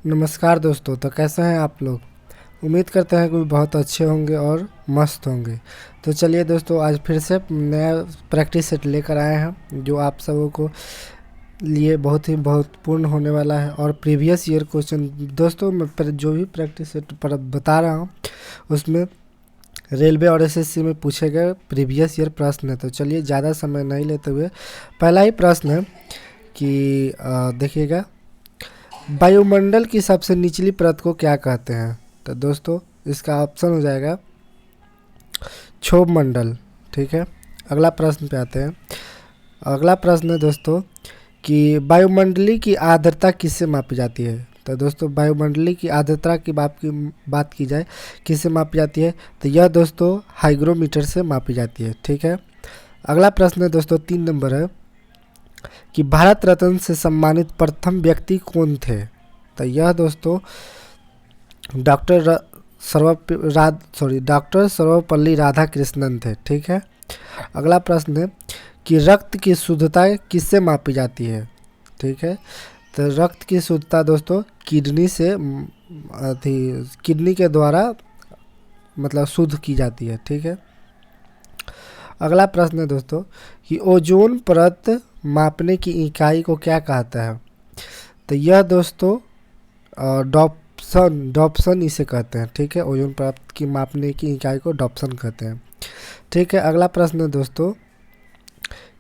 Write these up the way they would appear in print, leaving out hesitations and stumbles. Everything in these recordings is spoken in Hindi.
नमस्कार दोस्तों। तो कैसे हैं आप लोग? उम्मीद करते हैं कि बहुत अच्छे होंगे और मस्त होंगे। तो चलिए दोस्तों, आज फिर से नया प्रैक्टिस सेट लेकर आए हैं जो आप सबों को लिए बहुत ही महत्वपूर्ण होने वाला है। और प्रीवियस ईयर क्वेश्चन दोस्तों, मैं जो भी प्रैक्टिस सेट पर बता रहा हूँ उसमें रेलवे और एसएससी में पूछे गए प्रीवियस ईयर प्रश्न है। तो चलिए ज़्यादा समय नहीं लेते हुए पहला ही प्रश्न है कि देखिएगा, वायुमंडल की सबसे निचली परत को क्या कहते हैं? तो दोस्तों इसका ऑप्शन हो जाएगा क्षोभ मंडल। ठीक है, अगला प्रश्न पे आते हैं। अगला प्रश्न है दोस्तों कि वायुमंडलीय की आर्द्रता किससे मापी जाती है? तो दोस्तों वायुमंडलीय की आर्द्रता की बात की जाए किससे मापी जाती है, तो यह दोस्तों हाइग्रोमीटर से मापी जाती है। ठीक है, अगला प्रश्न है दोस्तों 3 नंबर है कि भारत रत्न से सम्मानित प्रथम व्यक्ति कौन थे? तो यह दोस्तों डॉक्टर सर्वपल्ली राधाकृष्णन थे। ठीक है, अगला प्रश्न है कि रक्त की शुद्धता किससे मापी जाती है? ठीक है, तो रक्त की शुद्धता दोस्तों किडनी से किडनी के द्वारा मतलब शुद्ध की जाती है। ठीक है, अगला प्रश्न है दोस्तों कि ओजोन परत मापने की इकाई को क्या कहता है? तो यह दोस्तों डॉप्सन इसे कहते हैं। ठीक है, ओजोन परत की मापने की इकाई को डॉप्सन कहते हैं। ठीक है, अगला प्रश्न है दोस्तों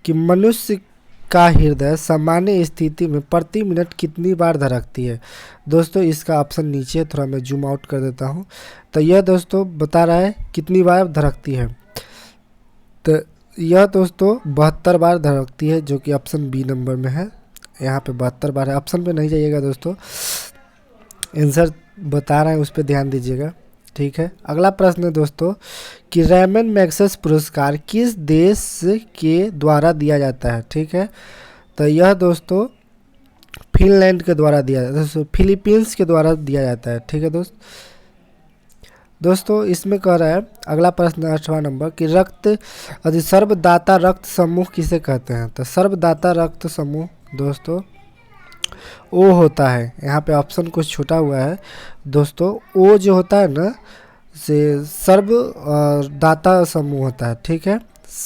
कि मनुष्य का हृदय सामान्य स्थिति में प्रति मिनट कितनी बार धड़कती है? दोस्तों इसका ऑप्शन नीचे है, थोड़ा मैं जूम आउट कर देता हूँ। तो यह दोस्तों बता रहा है कितनी बार धड़कती है। तो यह दोस्तों 72 बार धड़कती है, जो कि ऑप्शन बी नंबर में है। यहाँ पे 72 बार है, ऑप्शन पे नहीं जाइएगा दोस्तों, आंसर बता रहे हैं उस पर ध्यान दीजिएगा। ठीक है, अगला प्रश्न है दोस्तों कि रैमन मैग्सेसे पुरस्कार किस देश के द्वारा दिया जाता है? ठीक है, तो यह दोस्तों फिनलैंड के द्वारा दिया जाता है, फिलीपींस के द्वारा दिया जाता है। ठीक है दोस्तों इसमें कह रहा है अगला प्रश्न 8वां नंबर कि सर्वदाता रक्त समूह किसे कहते हैं? तो सर्वदाता रक्त समूह दोस्तों ओ होता है। यहाँ पे ऑप्शन कुछ छूटा हुआ है दोस्तों। ओ जो होता है ना से सर्व दाता समूह होता है। ठीक है,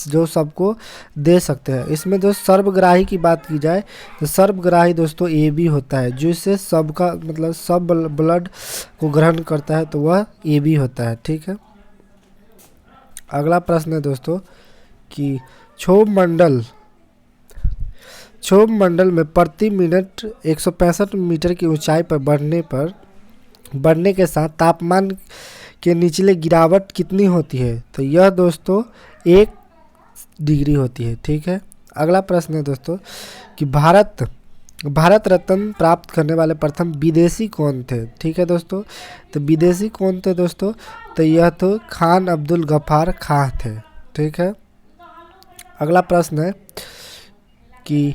जो सबको दे सकते हैं। इसमें जो सर्वग्राही की बात की जाए तो सर्वग्राही दोस्तों ए बी होता है, जिससे सबका मतलब सब ब्लड को ग्रहण करता है, तो वह ए बी होता है। ठीक है, अगला प्रश्न है दोस्तों कि क्षोभ मंडल में प्रति मिनट 165 मीटर की ऊंचाई पर बढ़ने के साथ तापमान के निचले गिरावट कितनी होती है? तो यह दोस्तों 1 डिग्री होती है। ठीक है, अगला प्रश्न है दोस्तों कि भारत रत्न प्राप्त करने वाले प्रथम विदेशी कौन थे? ठीक है दोस्तों, तो विदेशी कौन थे दोस्तों? तो यह तो खान अब्दुल गफ्फार खां थे। ठीक है, अगला प्रश्न है कि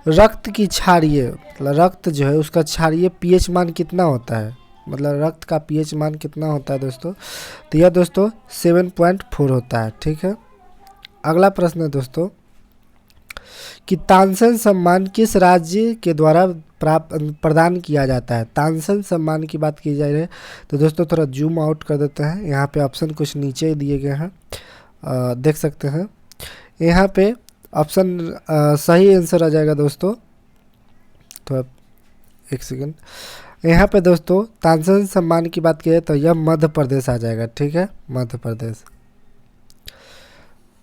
रक्त की क्षारीय मतलब रक्त जो है उसका क्षारीय पीएच मान कितना होता है? मतलब रक्त का पीएच मान कितना होता है दोस्तों? तो यह दोस्तों 7.4 होता है। ठीक है, अगला प्रश्न है दोस्तों कि तानसेन सम्मान किस राज्य के द्वारा प्रदान किया जाता है? तानसेन सम्मान की बात की जाए तो दोस्तों थोड़ा जूम आउट कर देते हैं। यहाँ पे ऑप्शन कुछ नीचे दिए गए हैं, देख सकते हैं। यहाँ पे ऑप्शन सही आंसर आ जाएगा दोस्तों। तो एक सेकेंड, यहाँ पे दोस्तों तानसेन सम्मान की बात की जाए तो यह मध्य प्रदेश आ जाएगा। ठीक है, मध्य प्रदेश।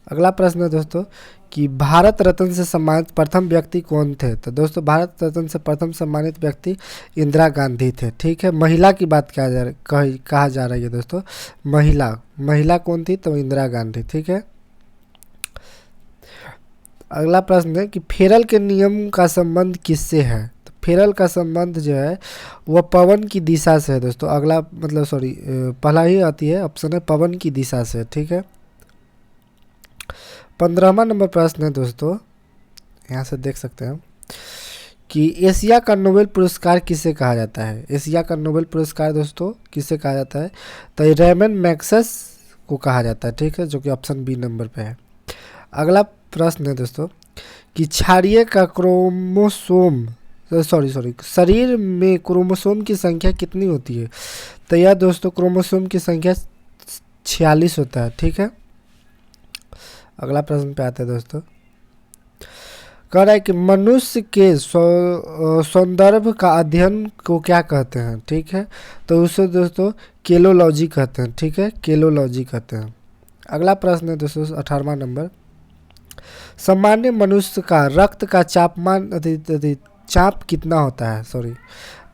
अगला प्रश्न है दोस्तों कि भारत रत्न से सम्मानित प्रथम व्यक्ति कौन थे? तो दोस्तों भारत रत्न से प्रथम सम्मानित व्यक्ति इंदिरा गांधी थे। ठीक है, महिला की बात कहा जा रही है दोस्तों। महिला कौन थी? तो इंदिरा गांधी। ठीक है, अगला प्रश्न है कि फेरल के नियम का संबंध किससे है? तो फेरल का संबंध जो है वह पवन की दिशा से है दोस्तों। अगला मतलब पहला ही आती है ऑप्शन है पवन की दिशा से। ठीक है, 15वां नंबर प्रश्न है दोस्तों, यहाँ से देख सकते हैं कि एशिया का नोबेल पुरस्कार किसे कहा जाता है? एशिया का नोबेल पुरस्कार दोस्तों किसे कहा जाता है? तो रैमन मैग्सेसे को कहा जाता है। ठीक है, जो कि ऑप्शन बी नंबर पे है। अगला प्रश्न है दोस्तों कि क्षारीय का क्रोमोसोम सॉरी शरीर में क्रोमोसोम की संख्या कितनी होती है? तो यह दोस्तों क्रोमोसोम की संख्या 46 होता है। ठीक है, अगला प्रश्न पे आते हैं दोस्तों। कह रहा है कि मनुष्य के सौंदर्य का अध्ययन को क्या कहते हैं? ठीक है, तो उसे दोस्तों केलोलॉजी कहते हैं। ठीक है, केलोलॉजी कहते हैं। अगला प्रश्न है दोस्तों 18वां नंबर। सामान्य मनुष्य का रक्त का चाप कितना होता है? सॉरी,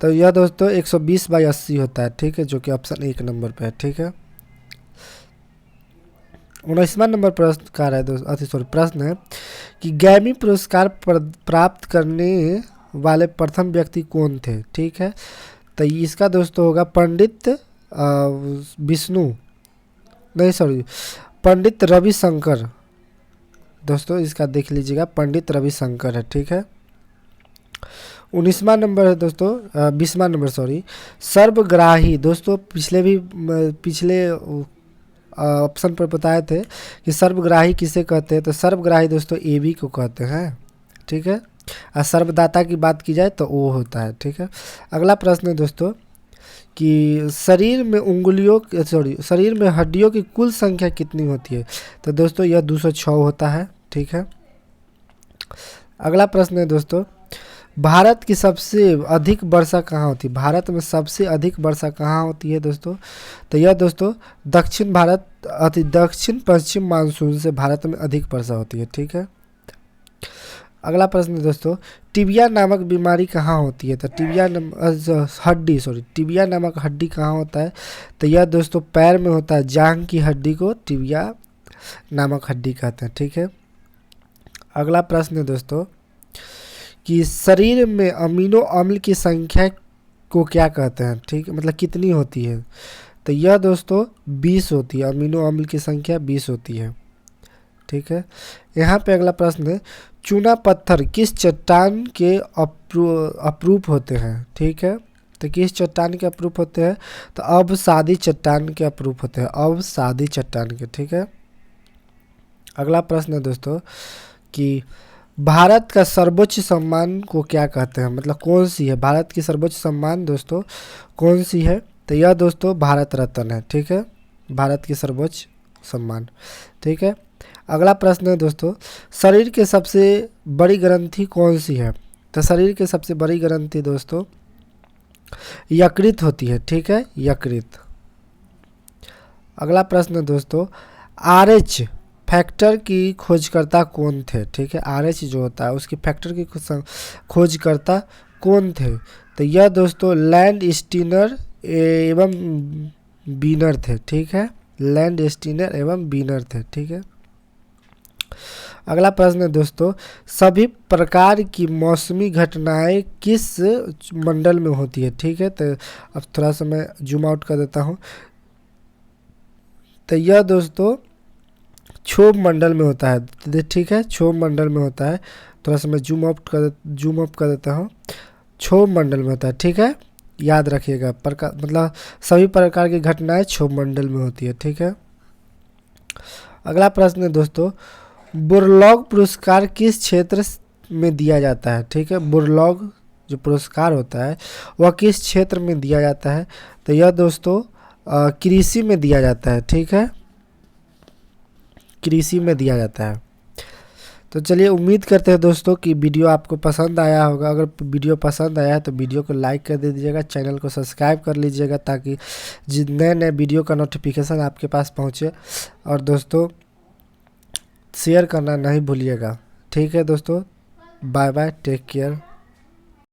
तो यह दोस्तों 120/80 होता है। ठीक है, जो कि ऑप्शन 1 नंबर पे है। ठीक है, 19वां नंबर प्रश्न का है दोस्तों, प्रश्न है कि ग्रैमी पुरस्कार प्राप्त करने वाले प्रथम व्यक्ति कौन थे? ठीक है, तो इसका दोस्तों होगा पंडित पंडित रविशंकर। दोस्तों इसका देख लीजिएगा, पंडित रविशंकर है। ठीक है, 19वां नंबर है दोस्तों, 20वां नंबर सर्वग्राही। दोस्तों पिछले ऑप्शन पर बताए थे कि सर्वग्राही किसे कहते हैं, तो सर्वग्राही दोस्तों एबी को कहते हैं। ठीक है, और सर्वदाता की बात की जाए तो ओ होता है। ठीक है, अगला प्रश्न है दोस्तों कि शरीर में हड्डियों की कुल संख्या कितनी होती है? तो दोस्तों यह 206 होता है। ठीक है, अगला प्रश्न है दोस्तों, भारत की सबसे अधिक वर्षा कहाँ होती है? भारत में सबसे अधिक वर्षा कहाँ होती है दोस्तों? तो यह दोस्तों दक्षिण पश्चिम मानसून से भारत में अधिक वर्षा होती है। ठीक है, अगला प्रश्न है दोस्तों, टिबिया नामक बीमारी कहाँ होती है? तो टिबिया नामक हड्डी कहाँ होता है? तो यह दोस्तों पैर में होता है। जांघ की हड्डी को टिबिया नामक हड्डी कहते हैं। ठीक है, अगला प्रश्न है दोस्तों कि शरीर में अमीनो अम्ल की संख्या को क्या कहते हैं? ठीक है, मतलब कितनी होती है? तो यह दोस्तों 20 होती है। अमीनो अम्ल की संख्या 20 होती है। ठीक है, यहाँ पे अगला प्रश्न है, चूना पत्थर किस चट्टान के अप्रूप होते हैं? ठीक है, तो किस चट्टान के अप्रूप होते हैं? तो अवसादी चट्टान के अप्रूप होते हैं। अवसादी चट्टान के। ठीक है, अगला प्रश्न है दोस्तों कि भारत का सर्वोच्च सम्मान को क्या कहते हैं? मतलब कौन सी है भारत की सर्वोच्च सम्मान दोस्तों, कौन सी है? तो यह दोस्तों भारत रत्न है। ठीक है, भारत की सर्वोच्च सम्मान। ठीक है, अगला प्रश्न है दोस्तों, शरीर के सबसे बड़ी ग्रंथि कौन सी है? तो शरीर की सबसे बड़ी ग्रंथि दोस्तों यकृत होती है। ठीक है, यकृत। अगला प्रश्न है दोस्तों, RH फैक्टर की खोजकर्ता कौन थे? ठीक है, RH जो होता है उसकी फैक्टर की खोजकर्ता कौन थे? तो यह दोस्तों लैंड स्टीनर एवं बीनर थे। ठीक है, लैंड स्टीनर एवं बीनर थे। ठीक है, अगला प्रश्न है दोस्तों, सभी प्रकार की मौसमी घटनाएं किस मंडल में होती है? ठीक है, तो अब थोड़ा सा मैं जूम आउट कर देता हूँ। तो यह दोस्तों क्षोभ मंडल में होता है। ठीक है, क्षोभ मंडल में होता है। थोड़ा सा मैं जूम अप कर देता हूँ। क्षोभ मंडल में होता है। ठीक है, याद रखिएगा, मतलब सभी प्रकार की घटनाएं क्षोभ मंडल में होती है। ठीक है, अगला प्रश्न है दोस्तों, बुरलॉग पुरस्कार किस क्षेत्र में दिया जाता है? ठीक है, बुरलॉग जो पुरस्कार होता है वह किस क्षेत्र में दिया जाता है? तो यह दोस्तों कृषि में दिया जाता है। ठीक है, कृषि में दिया जाता है। तो चलिए, उम्मीद करते हैं दोस्तों कि वीडियो आपको पसंद आया होगा। अगर वीडियो पसंद आया है तो वीडियो को लाइक कर दीजिएगा, चैनल को सब्सक्राइब कर लीजिएगा ताकि नए नए वीडियो का नोटिफिकेशन आपके पास पहुंचे। और दोस्तों शेयर करना नहीं भूलिएगा। ठीक है दोस्तों, बाय बाय, टेक केयर।